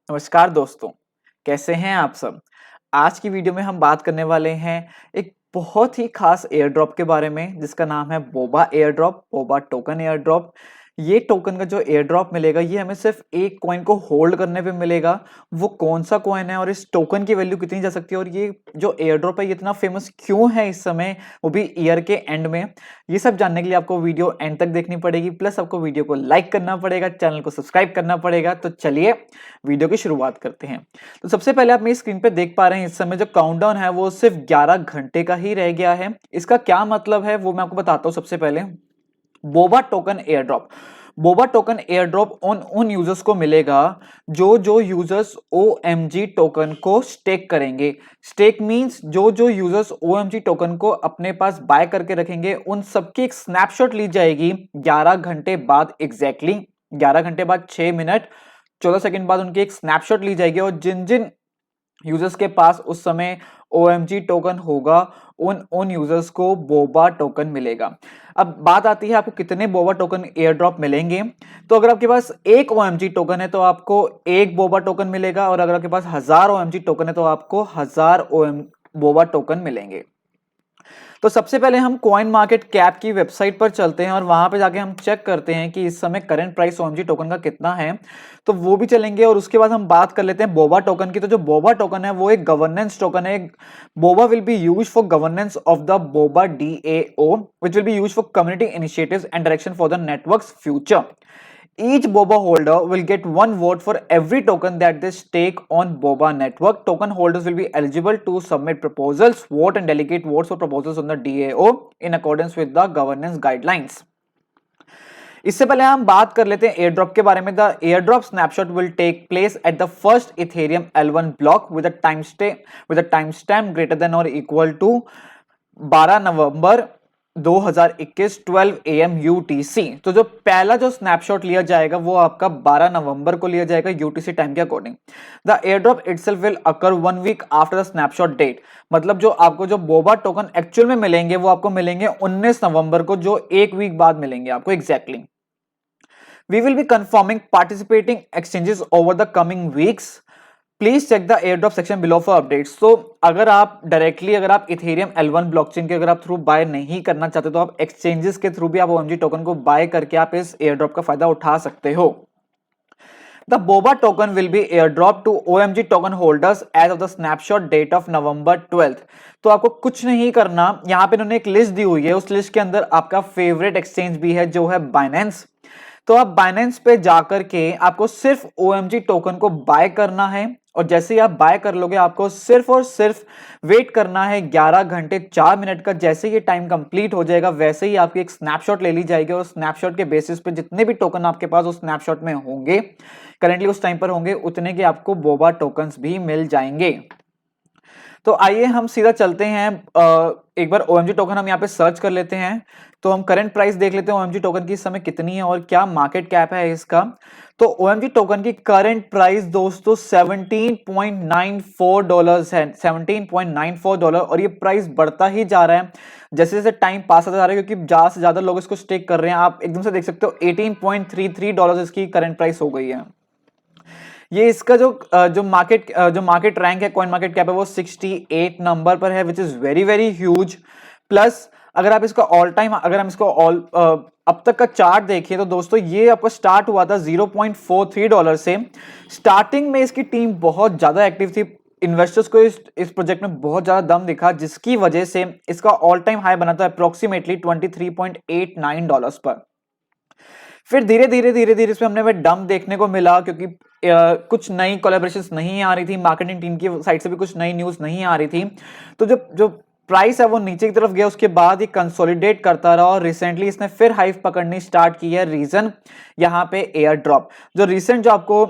नमस्कार दोस्तों, कैसे हैं आप सब? आज की वीडियो में हम बात करने वाले हैं एक बहुत ही खास एयर ड्रॉप के बारे में जिसका नाम है Boba air drop, Boba token air drop. ये टोकन का जो एयर ड्रॉप मिलेगा ये हमें सिर्फ एक कॉइन को होल्ड करने पे मिलेगा। वो कौन सा कॉइन है और इस टोकन की वैल्यू कितनी जा सकती है और ये जो एयर ड्रॉप है ये इतना फेमस क्यों है इस समय, वो भी ईयर के एंड में। ये सब जानने के लिए आपको वीडियो एंड तक देखनी पड़ेगी, प्लस आपको वीडियो को लाइक करना पड़ेगा, चैनल को सब्सक्राइब करना पड़ेगा। तो चलिए वीडियो की शुरुआत करते हैं। तो सबसे पहले आप मेरी स्क्रीन पे देख पा रहे हैं इस समय जो काउंटडाउन है वो सिर्फ 11 घंटे का ही रह गया है। इसका क्या मतलब है वो मैं आपको बताता हूं। सबसे पहले Boba token air drop, Boba token air drop उन यूजर्स को मिलेगा जो जो यूजर्स OMG टोकन को स्टेक करेंगे। स्टेक मींस जो जो यूजर्स OMG टोकन को अपने पास बाय करके रखेंगे उन सबकी एक स्नैपशॉट ली जाएगी 11 घंटे बाद, एग्जैक्टली 11 घंटे बाद 6 मिनट 14 सेकंड बाद उनकी एक स्नैपशॉट ली जाएगी और जिन जिन यूजर्स के पास उस समय OMG टोकन होगा उन उन यूजर्स को बोबा टोकन मिलेगा। अब बात आती है आपको कितने बोबा टोकन एयर ड्रॉप मिलेंगे। तो अगर आपके पास एक OMG टोकन है तो आपको एक बोबा टोकन मिलेगा और अगर आपके पास 1000 OMG टोकन है तो आपको 1000 बोबा टोकन मिलेंगे। तो सबसे पहले हम कॉइन मार्केट कैप की वेबसाइट पर चलते हैं और वहां पे जाके हम चेक करते हैं कि इस समय करंट प्राइस OMG टोकन का कितना है। तो वो भी चलेंगे और उसके बाद हम बात कर लेते हैं बोबा टोकन की। तो जो बोबा टोकन है वो एक गवर्नेंस टोकन है। Boba will be used for governance of the Boba DAO which will be used for community initiatives and direction for the network's future. Each Boba holder will get one vote for every token that they stake on Boba network. Token holders will be eligible to submit proposals, vote and delegate votes for proposals on the DAO in accordance with the governance guidelines. इससे पहले हम बात कर लेते हैं air drop के बारे में। The air drop snapshot will take place at the first Ethereum L1 block with a time stamp greater than और equal to 12 November 2021 12 AM UTC। तो जो पहला जो स्नैपशॉट लिया जाएगा वो आपका 12 नवंबर को लिया जाएगा UTC टाइम के according. The air drop itself will occur 1 week after the snapshot date. मतलब जो आपको जो बोबा टोकन एक्चुअल में मिलेंगे वो आपको मिलेंगे 19 नवंबर को, जो एक वीक बाद मिलेंगे आपको exactly. We will be confirming participating exchanges over the coming weeks. Please check the air drop section below for updates. तो अगर आप डायरेक्टली अगर आप इथेरियम L1 ब्लॉकचेन के अगर आप थ्रू बाय नहीं करना चाहते तो आप एक्सचेंजेस के थ्रू भी आप OMG टोकन को बाय करके आप इस एयर ड्रॉप का फायदा उठा सकते हो। The Boba token will be airdropped to OMG token holders as of the snapshot date of November 12th। तो आपको कुछ नहीं करना, यहाँ पे इन्होंने एक लिस्ट दी हुई है, उस लिस्ट के अंदर आपका फेवरेट एक्सचेंज भी है जो है Binance। तो आप Binance पे जाकर के आपको सिर्फ OMG टोकन को बाय करना है और जैसे ही आप बाय कर लोगे आपको सिर्फ और सिर्फ वेट करना है 11 घंटे 4 मिनट का। जैसे ये टाइम कंप्लीट हो जाएगा वैसे ही आपकी एक स्नैपशॉट ले ली जाएगी और स्नैपशॉट के बेसिस पे जितने भी टोकन आपके पास उस स्नैपशॉट में होंगे, करेंटली उस टाइम पर होंगे, उतने के आपको बोबा टोकन्स भी मिल जाएंगे। तो आइए हम सीधा चलते हैं, एक बार OMG टोकन हम यहाँ पे सर्च कर लेते हैं। तो हम करंट प्राइस देख लेते हैं OMG टोकन की इस समय कितनी है और क्या मार्केट कैप है इसका। तो OMG टोकन की करंट प्राइस दोस्तों $17.94 है, $17.94, और ये प्राइस बढ़ता ही जा रहा है जैसे जैसे टाइम पास होता जा रहा है क्योंकि ज्यादा से ज्यादा लोग इसको स्टेक कर रहे हैं। आप एकदम से देख सकते हो $18.33 इसकी करंट प्राइस हो गई है। ये इसका जो मार्केट रैंक है, कॉइन मार्केट कैप है, वो 68 नंबर पर है, which is very very huge. Plus अगर आप इसका ऑल टाइम, अगर हम इसको अब तक का चार्ट देखिए तो दोस्तों ये आपका स्टार्ट हुआ था $0.43 से। स्टार्टिंग में इसकी टीम बहुत ज्यादा एक्टिव थी, इन्वेस्टर्स को इस प्रोजेक्ट में बहुत ज्यादा दम दिखा जिसकी वजह से इसका ऑल टाइम हाई बना था अप्रोक्सीमेटली $23.89 पर। फिर धीरे धीरे धीरे धीरे इसमें हमें डंप देखने को मिला क्योंकि कुछ नई कोलैबोरेशंस नहीं आ रही थी, मार्केटिंग टीम की साइड से भी कुछ नई न्यूज नहीं आ रही थी। तो जो जो प्राइस है वो नीचे की तरफ गया, उसके बाद ये कंसोलिडेट करता रहा और रिसेंटली इसने फिर हाइफ पकड़नी स्टार्ट की है। रीजन यहाँ पे एयर ड्रॉप, जो रिसेंट जो आपको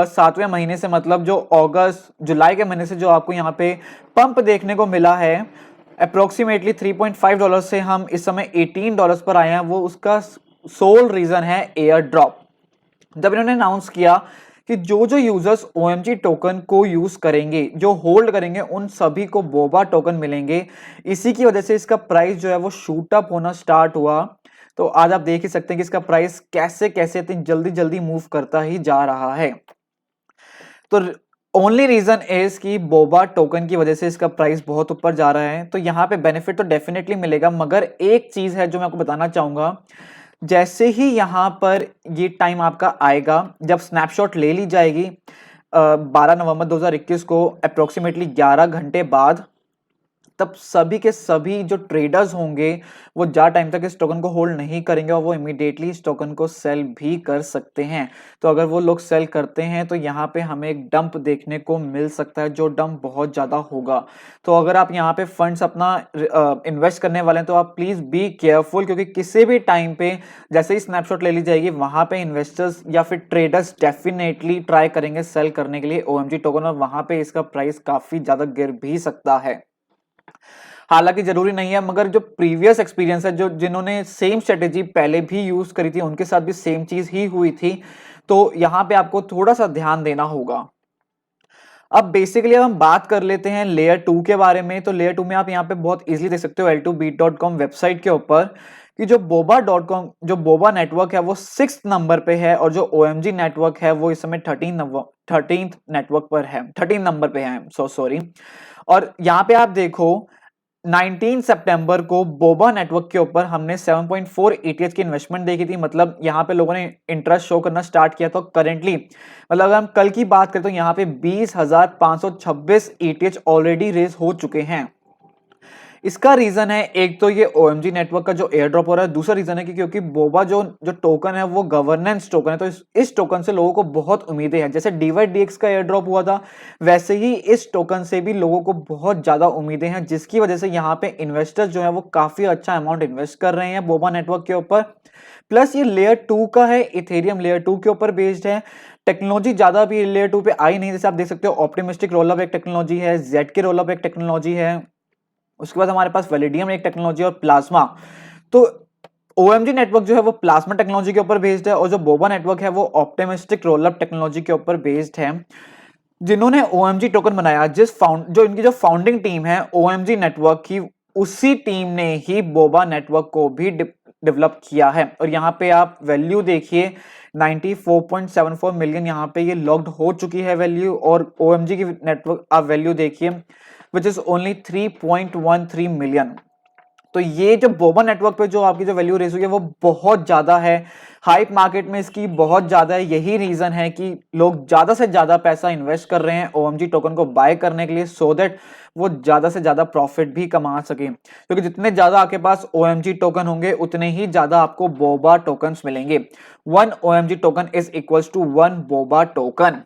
7वें महीने से, मतलब जो अगस्त जुलाई के महीने से जो आपको यहाँ पे पंप देखने को मिला है अप्रोक्सीमेटली $3.5 से हम इस समय $18 पर आए हैं, वो उसका सोल रीजन है एयर ड्रॉप। जब इन्होंने अनाउंस किया कि जो जो यूजर्स OMG टोकन को यूज करेंगे, जो होल्ड करेंगे, उन सभी को बोबा टोकन मिलेंगे, इसी की वजह से इसका प्राइस जो है वो शूट अप होना स्टार्ट हुआ। तो आज आप देख ही सकते हैं कि इसका प्राइस कैसे कैसे इतनी जल्दी जल्दी मूव करता ही जा रहा है। तो ओनली रीजन इज कि बोबा टोकन की वजह से इसका प्राइस बहुत ऊपर जा रहा है। तो यहाँ पे बेनिफिट तो डेफिनेटली मिलेगा, मगर एक चीज है जो मैं आपको बताना चाहूंगा, जैसे ही यहाँ पर ये टाइम आपका आएगा जब स्नैपशॉट ले ली जाएगी 12 नवंबर 2021 को अप्रोक्सीमेटली 11 घंटे बाद, तब सभी के सभी जो ट्रेडर्स होंगे वो ज्यादा टाइम तक इस टोकन को होल्ड नहीं करेंगे और वो इमीडिएटली इस टोकन को सेल भी कर सकते हैं। तो अगर वो लोग सेल करते हैं तो यहाँ पे हमें एक डंप देखने को मिल सकता है, जो डंप बहुत ज्यादा होगा। तो अगर आप यहाँ पे फंड्स अपना इन्वेस्ट करने वाले हैं तो आप प्लीज बी केयरफुल, क्योंकि किसी भी टाइम पे जैसे ही स्नैपशॉट ले ली जाएगी वहां पे इन्वेस्टर्स या फिर ट्रेडर्स डेफिनेटली ट्राई करेंगे सेल करने के लिए ओएमजी टोकन, और वहां पे इसका प्राइस काफी ज्यादा गिर भी सकता है। हालांकि जरूरी नहीं है, मगर जो प्रीवियस एक्सपीरियंस है, जो जिन्होंने सेम स्ट्रेटेजी पहले भी यूज करी थी उनके साथ भी सेम चीज ही हुई थी, तो यहां पे आपको थोड़ा सा ध्यान देना होगा। अब बेसिकली अब हम बात कर लेते हैं लेयर 2 के बारे में। तो लेयर 2 में आप यहाँ पे बहुत इजीली देख सकते हो L2Beat.com वेबसाइट के ऊपर कि जो boba.com जो बोबा नेटवर्क है वो 6th नंबर पे है, और जो OMG नेटवर्क है वो इस समय 13th नेटवर्क पर है, 13 नंबर पे है, सॉरी। और यहाँ पे आप देखो 19 सितंबर को बोबा नेटवर्क के ऊपर हमने 7.4 ETH की इन्वेस्टमेंट देखी थी, मतलब यहाँ पे लोगों ने इंटरेस्ट शो करना स्टार्ट किया। तो करेंटली मतलब अगर हम कल की बात करें तो यहाँ पे 20,526 ETH ऑलरेडी रेज हो चुके हैं। इसका रीजन है, एक तो ये OMG नेटवर्क का जो एयर ड्रॉप हो रहा है, दूसरा रीजन है कि क्योंकि बोबा जो जो टोकन है वो गवर्नेंस टोकन है, तो इस टोकन से लोगों को बहुत उम्मीदें हैं। जैसे DYDX का एयर ड्रॉप हुआ था, वैसे ही इस टोकन से भी लोगों को बहुत ज्यादा उम्मीदें हैं, जिसकी वजह से यहाँ पे इन्वेस्टर्स जो है वो काफी अच्छा अमाउंट इन्वेस्ट कर रहे हैं बोबा नेटवर्क के ऊपर। प्लस ये लेयर 2 का है, इथेरियम लेयर 2 के ऊपर बेस्ड है। टेक्नोलॉजी ज्यादा भी लेयर 2 पे आई नहीं, जैसे आप देख सकते हो ऑप्टिमिस्टिक रोलअप एक टेक्नोलॉजी है, ZK रोलअप एक टेक्नोलॉजी है, उसके बाद हमारे पास वैलिडियम एक टेक्नोलॉजी और प्लाज्मा। तो OMG नेटवर्क जो है वो प्लाज्मा टेक्नोलॉजी के ऊपर बेस्ड है, और जो बोबा नेटवर्क है वो ऑप्टिमिस्टिक रोलअप टेक्नोलॉजी के ऊपर बेस्ड है। जिन्होंने OMG टोकन बनाया, जो इनकी जो फाउंडिंग टीम है OMG नेटवर्क की, उसी टीम ने ही बोबा नेटवर्क को भी डेवलप किया है। और यहाँ पे आप वैल्यू देखिए 94.74 मिलियन यहाँ पे ये लॉक्ड हो चुकी है वैल्यू, और OMG की नेटवर्क आप वैल्यू देखिए विच इज ओनली 3.13 मिलियन। तो ये जो बोबा नेटवर्क पे जो आपकी जो वैल्यू रेज हुई है वो बहुत ज्यादा है, हाइप मार्केट में इसकी बहुत ज्यादा है। यही रीजन है कि लोग ज्यादा से ज्यादा पैसा इन्वेस्ट कर रहे हैं OMG टोकन को बाय करने के लिए, सो दैट वो ज्यादा से ज्यादा प्रॉफिट भी कमा सके, क्योंकि जितने ज्यादा आपके पास OMG टोकन होंगे उतने ही ज्यादा आपको बोबा टोकन्स मिलेंगे। 1 OMG token is equals to 1 Boba token.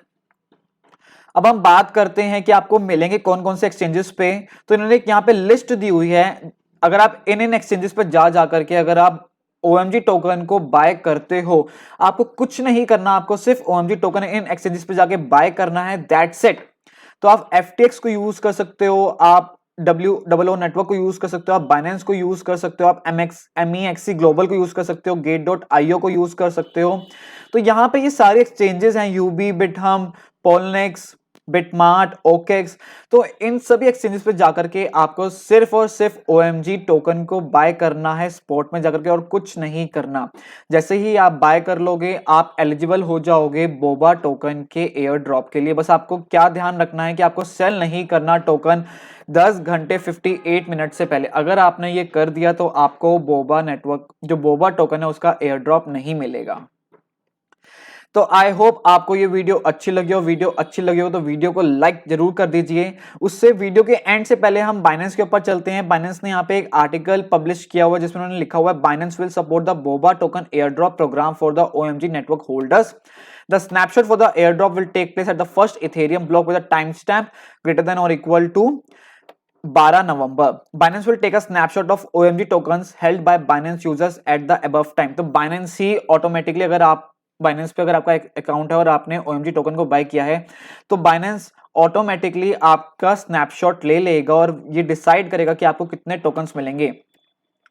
अब हम बात करते हैं कि आपको मिलेंगे कौन कौन से एक्सचेंजेस पे। तो इन्होंने यहाँ पे लिस्ट दी हुई है, अगर आप इन एक्सचेंजेस पे जा करके अगर आप OMG टोकन को बाय करते हो, आपको कुछ नहीं करना, आपको सिर्फ OMG टोकन इन एक्सचेंजेस पे जाके बाय करना है, दैट्स इट। तो आप FTX को यूज कर सकते हो, आप WOO नेटवर्क को यूज कर सकते हो, आप बाइनेंस को यूज कर सकते हो, आप MEXC ग्लोबल को यूज कर सकते हो, Gate.io को यूज कर सकते हो। तो यहाँ पे ये सारे एक्सचेंजेस हैं, UB, बिटहम, पोलनेक्स, बिटमार्ट, OKEX। तो इन सभी एक्सचेंजेस पे जाकर के आपको सिर्फ और सिर्फ OMG टोकन को बाय करना है स्पॉट में जाकर के, और कुछ नहीं करना। जैसे ही आप बाय कर लोगे आप एलिजिबल हो जाओगे बोबा टोकन के एयर ड्रॉप के लिए। बस आपको क्या ध्यान रखना है कि आपको सेल नहीं करना टोकन 10 घंटे 58 मिनट से पहले। अगर आपने ये कर दिया तो आपको बोबा नेटवर्क जो बोबा टोकन है उसका एयर ड्रॉप नहीं मिलेगा। तो आई होप आपको ये वीडियो अच्छी लगी हो। वीडियो अच्छी लगी हो तो वीडियो को लाइक जरूर कर दीजिए। उससे वीडियो के एंड से पहले हम बाइनेंस के ऊपर चलते हैं। बाइनेंस ने यहाँ पे एक आर्टिकल पब्लिश किया हुआ है जिसमें उन्होंने लिखा हुआ है Binance will support the Boba token air drop program for the OMG network holders. The snapshot for the airdrop will take place at the first Ethereum block with a timestamp greater than or equal to 12 November. Binance will take a snapshot of OMG tokens held by Binance users at the above time। तो Binance ही automatically, अगर आप Binance पे अगर आपका account है और आपने OMG token को बाय किया है तो Binance ऑटोमेटिकली आपका स्नैपशॉट ले लेगा और ये डिसाइड करेगा कि आपको कितने टोकन्स मिलेंगे।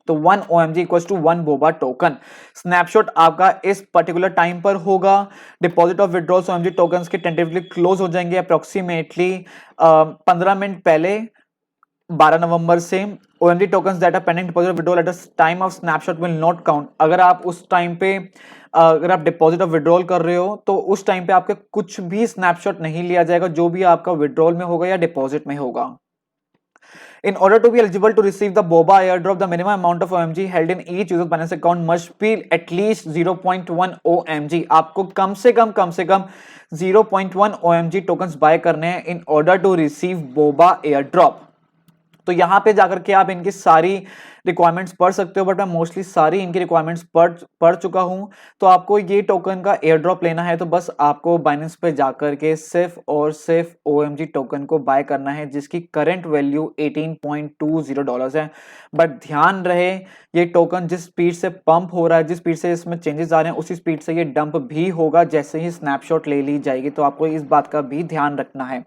तो 1 OMG equals to 1 Boba token. Snapshot आपका इस पर्टिकुलर टाइम पर होगा। Deposit of withdrawals OMG tokens के टेंटेटिवली क्लोज हो जाएंगे अप्रोक्सीमेटली 15 मिनट पहले 12 नवंबर से। OMG tokens that are pending deposit or withdrawal at the time of snapshot will not count। अगर आप उस टाइम पे अगर आप डिपॉजिट और विड्रॉल कर रहे हो तो उस टाइम पे आपके कुछ भी स्नैपशॉट नहीं लिया जाएगा, जो भी आपका विड्रॉल में होगा या डिपॉजिट में होगा। In order to be eligible to receive the BOBA airdrop, the minimum amount of OMG held in each user Binance account must be at least 0.1 OMG। आपको कम से कम 0.1 OMG tokens बाय करने हैं in order to receive BOBA airdrop। तो यहाँ पे जाकर के आप इनकी सारी रिक्वायरमेंट्स पढ़ सकते हो, बट मैं मोस्टली सारी इनकी रिक्वायरमेंट्स पढ़ चुका हूँ। तो आपको ये टोकन का एयर ड्रॉप लेना है तो बस आपको बाइनेंस पे जाकर के सिर्फ और सिर्फ OMG टोकन को बाय करना है, जिसकी करंट वैल्यू $18.20 है। बट ध्यान रहे ये टोकन जिस स्पीड से पंप हो रहा है, जिस स्पीड से इसमें चेंजेस आ रहे हैं, उसी स्पीड से ये डंप भी होगा जैसे ही स्नैपशॉट ले ली जाएगी। तो आपको इस बात का भी ध्यान रखना है।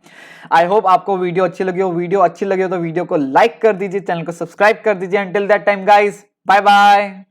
आई होप आपको वीडियो अच्छी लगी हो। वीडियो अच्छी लगी हो तो वीडियो को लाइक कर दीजिए, चैनल को सब्सक्राइब कर दीजिए। Until that time guys, bye bye.